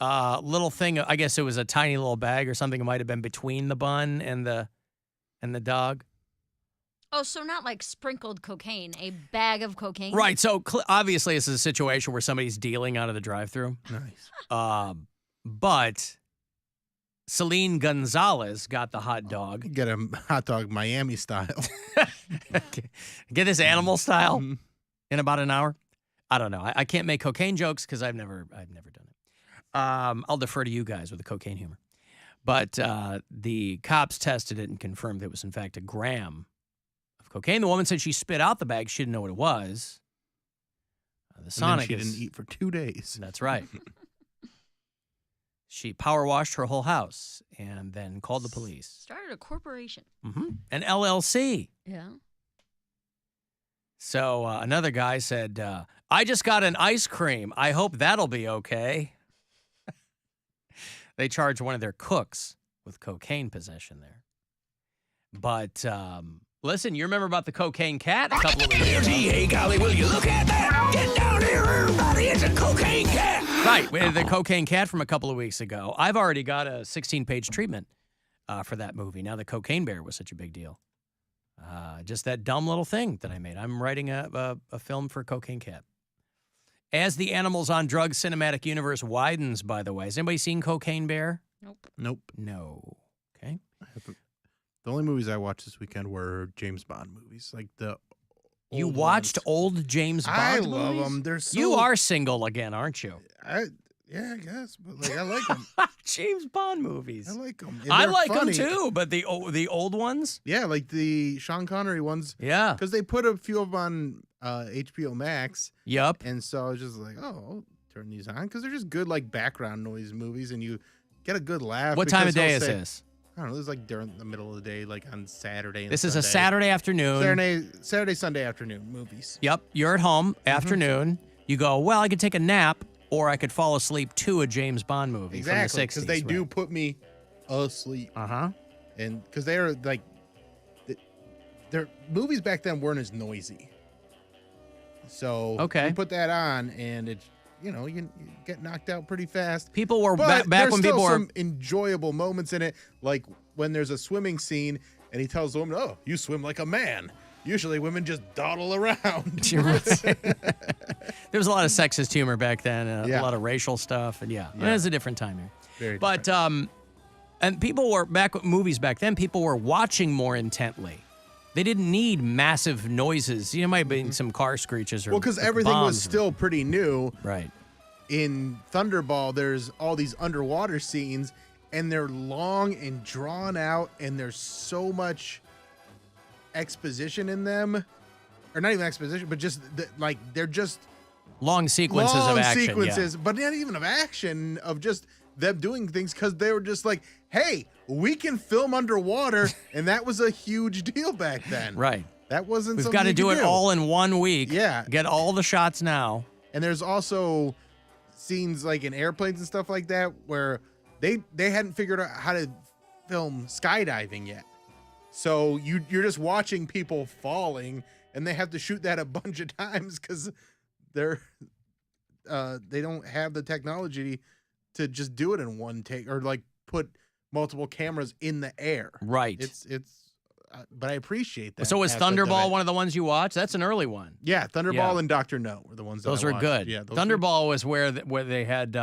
little thing. I guess it was a tiny little bag or something. It might have been between the bun and the dog. Oh, so not like sprinkled cocaine, a bag of cocaine? Right. So obviously, this is a situation where somebody's dealing out of the drive-thru. Nice. But Celine Gonzalez got the hot dog. Get a hot dog Miami style. Get this animal style in about an hour. I don't know. I can't make cocaine jokes because I've never done it. I'll defer to you guys with the cocaine humor. But the cops tested it and confirmed it was in fact a gram of cocaine. The woman said she spit out the bag. She didn't know what it was. The Sonic. She didn't eat for 2 days. That's right. She power washed her whole house and then called the police. Started a corporation. An LLC. Yeah. So another guy said, I just got an ice cream. I hope that'll be okay. They charged one of their cooks with cocaine possession there. But listen, you remember about the cocaine cat a couple of weeks ago? Hey, golly, will you look at that? Get down here, everybody. It's a cocaine cat. Right, we had the cocaine cat from a couple of weeks ago. I've already got a 16-page treatment for that movie. Now the cocaine bear was such a big deal. Just that dumb little thing that I made. I'm writing a film for Cocaine Cat. As the Animals on Drugs cinematic universe widens, by the way. Has anybody seen Cocaine Bear? Nope. No. Okay. The only movies I watched this weekend were James Bond movies, like the. You watched old James Bond I movies? love them. They're so. You are single again, aren't you? Yeah, I guess, but like I like them. James Bond movies. I like them. I like them too, but the old ones. Yeah, like the Sean Connery ones. Yeah, because they put a few of them on HBO Max. Yep. And so I was just like, oh, I'll turn these on because they're just good like background noise movies, and you get a good laugh. What time of day is this? I don't know. This is like during the middle of the day, like on Saturday. This is a Saturday afternoon. Saturday, Sunday afternoon movies. Yep. You're at home, afternoon. You go, well, I could take a nap, or I could fall asleep to a James Bond movie exactly, from the 60s. Because they do put me asleep. And because they're like, their movies back then weren't as noisy. So you put that on, and it's, you get knocked out pretty fast. People were back when people were some enjoyable moments in it, like when there's a swimming scene and he tells the woman, "Oh, you swim like a man." Usually, women just dawdle around. You're right. There was a lot of sexist humor back then, a lot of racial stuff, and it was a different time here. Very but different. and people were movies back then. People were watching more intently. They didn't need massive noises. You know, might have been some car screeches or because everything was still pretty new. Right. In Thunderball, there's all these underwater scenes, and they're long and drawn out, and there's so much exposition in them, or not even exposition, but just they're just long sequences of action. Sequences, but not even of action, of just them doing things because they were just like, hey, we can film underwater, and that was a huge deal back then. Right. That wasn't. We've got to do it all in 1 week. Yeah. Get all the shots now. And there's also scenes like in airplanes and stuff like that where they hadn't figured out how to film skydiving yet. So you're just watching people falling, and they have to shoot that a bunch of times because they don't have the technology to just do it in one take or like put multiple cameras in the air. Right. It's but I appreciate that. So was Thunderball one of the ones you watched? That's an early one. Yeah, Thunderball and Dr. No were the ones that those I were watched. good. Yeah, Thunderball was where they had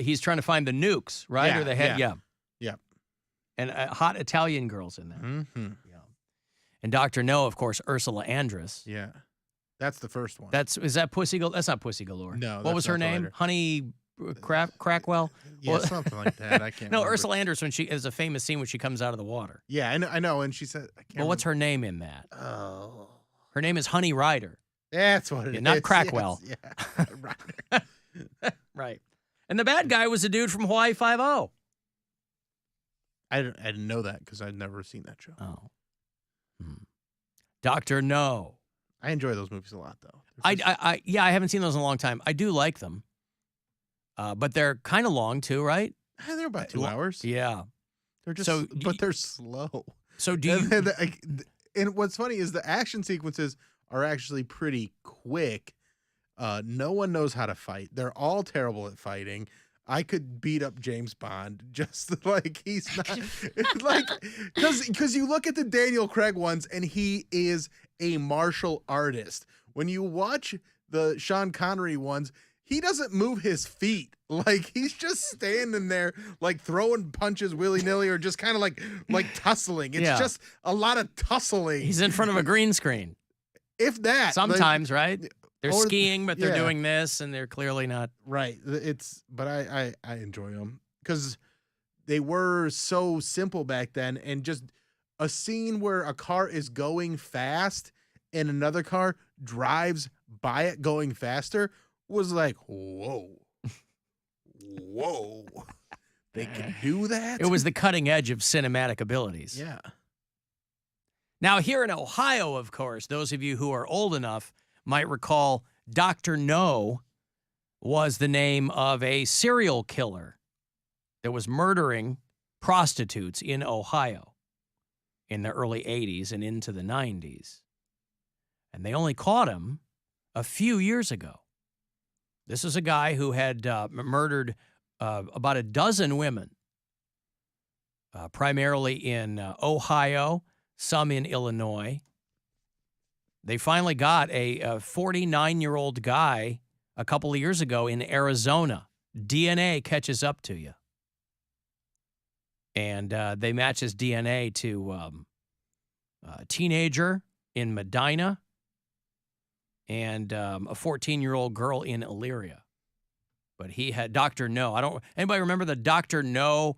he's trying to find the nukes, right? Yeah, or they had yeah. And hot Italian girls in there. Mm-hmm. Yeah. And Dr. No, of course, Ursula Andress. Yeah. That's the first one. Is that Pussy Galore? That's not Pussy Galore. No. What was her name? Honey Crackwell? Yeah, something like that. I can't remember. Ursula Andress, when she is a famous scene when she comes out of the water. Yeah, I know. And she said, I can't what's her name in that? Oh. Her name is Honey Ryder. That's what it is. Not Crackwell. Yes, yeah. Ryder. Right. And the bad guy was a dude from Hawaii Five-0. I didn't know that because I'd never seen that show. Oh. Dr. No. I enjoy those movies a lot, though. I haven't seen those in a long time. I do like them. But they're kind of long, too, right? They're about 2 hours. Yeah. They're just, but they're slow. So do you... And what's funny is the action sequences are actually pretty quick. No one knows how to fight. They're all terrible at fighting. I could beat up James Bond just like he's not like because you look at the Daniel Craig ones and he is a martial artist. When you watch the Sean Connery ones, he doesn't move his feet. Like he's just standing there like throwing punches willy-nilly or just kind of like tussling. It's just a lot of tussling. He's in front of a green screen. If that. Sometimes, right? They're or- skiing, but they're yeah. doing this, and they're clearly not. Right. But I enjoy them because they were so simple back then, and just a scene where a car is going fast and another car drives by it going faster was like, whoa, they can do that. It was the cutting edge of cinematic abilities. yeah. Now, here in Ohio, of course, those of you who are old enough might recall Dr. No was the name of a serial killer that was murdering prostitutes in Ohio in the early 80s and into the 90s. And they only caught him a few years ago. This is a guy who had murdered about a dozen women, primarily in Ohio, some in Illinois. They finally got a 49-year-old guy a couple of years ago in Arizona. DNA catches up to you. And they match his DNA to a teenager in Medina and a 14-year-old girl in Elyria. But he had Dr. No. Anybody remember the Dr. No,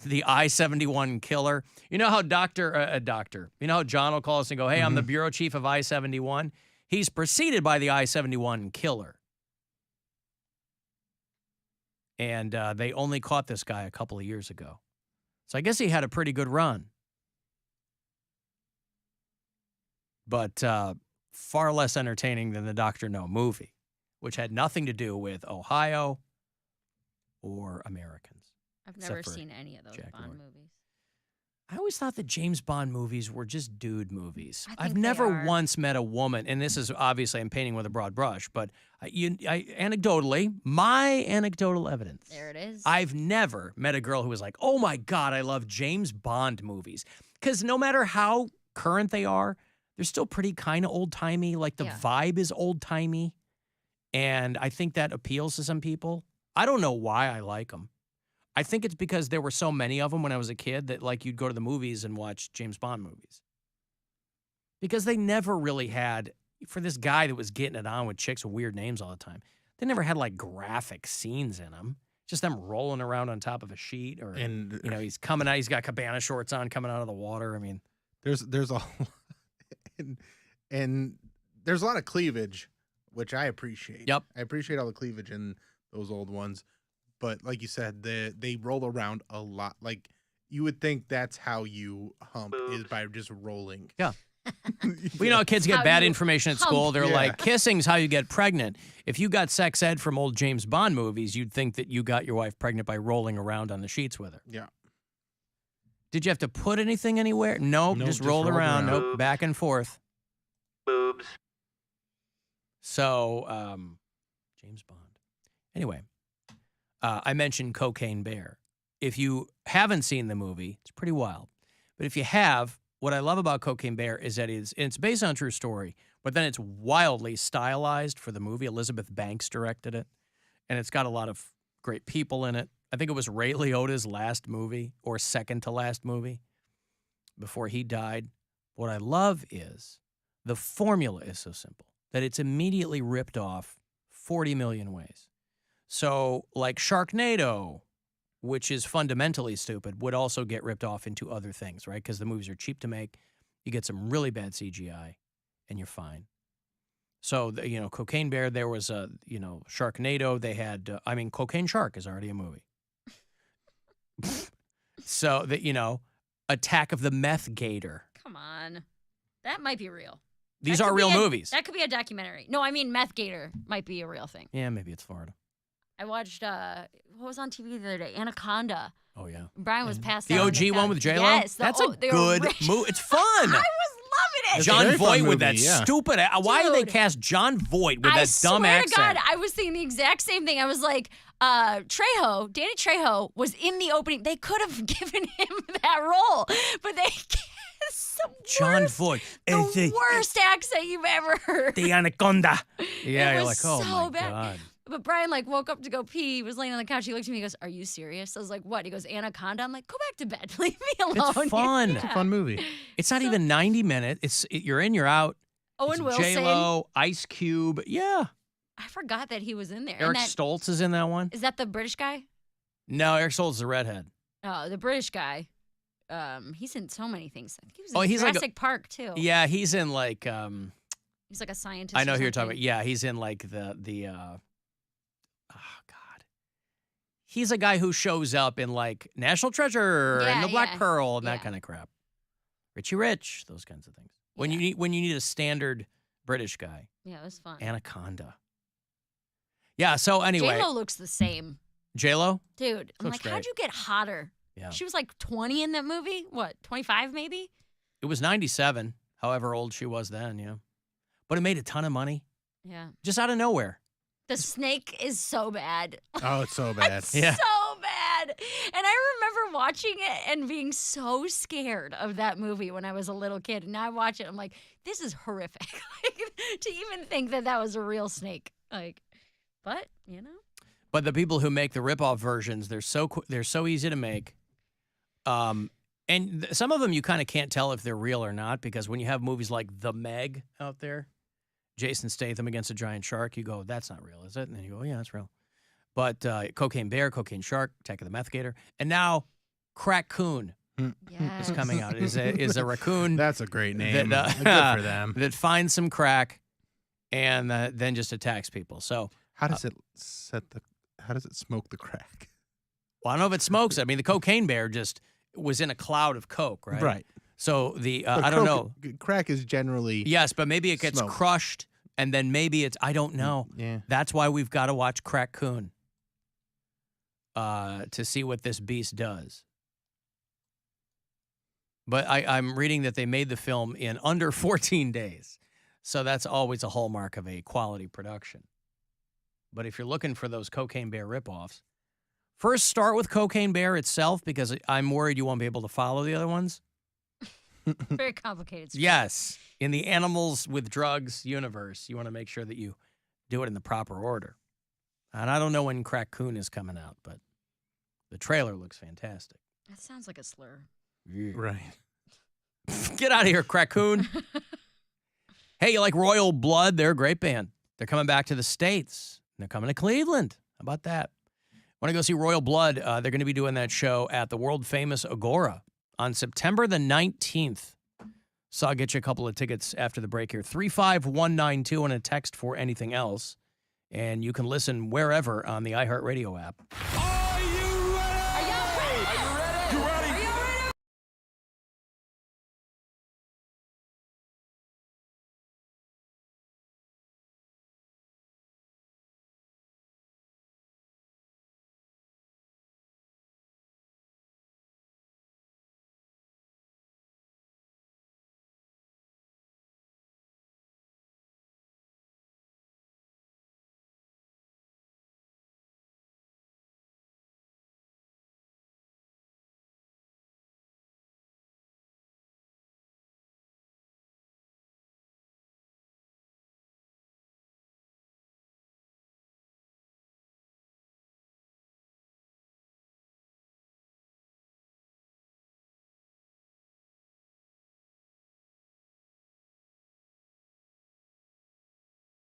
the I-71 killer? You know how you know how John will call us and go, hey, I'm the bureau chief of I-71? He's preceded by the I-71 killer. And they only caught this guy a couple of years ago. So I guess he had a pretty good run. But far less entertaining than the Dr. No movie, which had nothing to do with Ohio or Americans. I've never Except for seen any of those Jack Bond Lord. movies. I always thought that James Bond movies were just dude movies. I I've think they never are. once met a woman, and this is obviously I'm painting with a broad brush, but anecdotally, my anecdotal evidence. There it is. I've never met a girl who was like, oh my God, I love James Bond movies. Because no matter how current they are, they're still pretty kind of old-timey. Like the Yeah. vibe is old-timey. And I think that appeals to some people. I don't know why I like them. I think it's because there were so many of them when I was a kid that like you'd go to the movies and watch James Bond movies. Because they never really had, for this guy that was getting it on with chicks with weird names all the time, they never had like graphic scenes in them. Just them rolling around on top of a sheet or, And he's coming out, he's got cabana shorts on coming out of the water. I mean, there's a and there's a lot of cleavage, which I appreciate. Yep. I appreciate all the cleavage in those old ones. But like you said, they roll around a lot. Like you would think that's how you hump is by just rolling. Yeah. Well, you know, kids get How bad you information at hump. school. They're Yeah. like, kissing's how you get pregnant. If you got sex ed from old James Bond movies, you'd think that you got your wife pregnant by rolling around on the sheets with her. Yeah. Did you have to put anything anywhere? Nope, Nope, just just roll rolled around. around. Nope, back and forth. Boobs. So, James Bond. Anyway, I mentioned Cocaine Bear. If you haven't seen the movie, it's pretty wild. But if you have, what I love about Cocaine Bear is that it's based on a true story, but then it's wildly stylized for the movie. Elizabeth Banks directed it, and it's got a lot of great people in it. I think it was Ray Liotta's last movie or second to last movie before he died. What I love is the formula is so simple that it's immediately ripped off 40 million ways. So like Sharknado, which is fundamentally stupid, would also get ripped off into other things, right? Because the movies are cheap to make. You get some really bad CGI, and you're fine. So, Cocaine Bear, there was Sharknado. They had, Cocaine Shark is already a movie. So, Attack of the Meth Gator. Come on. That might be real. These That are could real be movies. That could be a documentary. No, I mean Meth Gator might be a real thing. Yeah, maybe it's Florida. I watched, what was on TV the other day? Anaconda. Oh, yeah. Brian was passed The out. OG one with J-Lo? Yes. That's a the good original- movie. It's fun. I was loving It's a John very fun Voight with that movie, yeah. stupid. Why did they Dude. cast John Voight with I that dumb swear accent? to God, I was thinking the exact same thing. I was like, Danny Trejo was in the opening. They could have given him that role, but they cast the John worst, Voight. the worst accent you've ever heard. The anaconda. Yeah, It you're was like, oh so my bad. God. But Brian woke up to go pee. He was laying on the couch. He looked at me. He goes, "Are you serious?" I was like, "What?" He goes, "Anaconda." I'm like, "Go back to bed. Leave me alone." It's fun. It's a fun movie. It's not even 90 minutes. You're in, you're out. Owen It's Wilson. J-Lo, Ice Cube. Yeah. I forgot that he was in there. Eric And that, Stoltz is in that one. is that the British guy? No, Eric Stoltz is the redhead. Oh, the British guy. He's in so many things. I think he was Oh, in he's like a- Jurassic Park too. Yeah, he's in like He's like a scientist. I know or who you're talking something. about. Yeah, he's in like the oh God. He's a guy who shows up in like National Treasure and Yeah, The Black yeah. Pearl and that Yeah. kind of crap. Richie Rich, those kinds of things. When you need a standard British guy. Yeah, it was fun. Anaconda. Yeah, so anyway. J-Lo looks the same. J-Lo? Dude, I'm Looks like, great. how'd you get hotter? Yeah. She was like 20 in that movie. What, 25 maybe? It was 97, however old she was then, yeah. But it made a ton of money Yeah. just out of nowhere. The snake is so bad. Oh, it's so bad. Yeah. So bad. And I remember watching it and being so scared of that movie when I was a little kid. And now I watch it, I'm like, this is horrific. Like, to even think that that was a real snake. Like, but, you know. But the people who make the ripoff versions, they're so easy to make. And some of them you kind of can't tell if they're real or not, because when you have movies like The Meg out there, Jason Statham against a giant shark, you go, that's not real, is it? And then you go, yeah, that's real. But Cocaine Bear, Cocaine Shark, Attack of the Meth Gator, and now Crack Coon Yes. is coming out. Is a raccoon That's a great name. that, Good for them. that finds some crack and then just attacks people. So, How does it How does it smoke the crack? well, I don't know if it smokes. I mean, the Cocaine Bear just was in a cloud of coke, right? Right. So the But I don't know. Crack is generally Yes, but maybe it gets Smoke. crushed, and then maybe it's I don't know. Yeah. That's why we've got to watch Crack Coon to see what this beast does. But I'm reading that they made the film in under 14 days, so that's always a hallmark of a quality production. But if you're looking for those Cocaine Bear ripoffs, first start with Cocaine Bear itself, because I'm worried you won't be able to follow the other ones. Very complicated. story. Yes, in the animals with drugs universe, you want to make sure that you do it in the proper order. And I don't know when Crack Coon is coming out, but the trailer looks fantastic. That sounds like a slur. Right. Get out of here, Crack Coon. Hey, you like Royal Blood? They're a great band. They're coming back to the States. They're coming to Cleveland. How about that? Want to go see Royal Blood? They're going to be doing that show at the world-famous Agora on September the 19th. So I'll get you a couple of tickets after the break here. 35192 and a text for anything else. And you can listen wherever on the iHeartRadio app.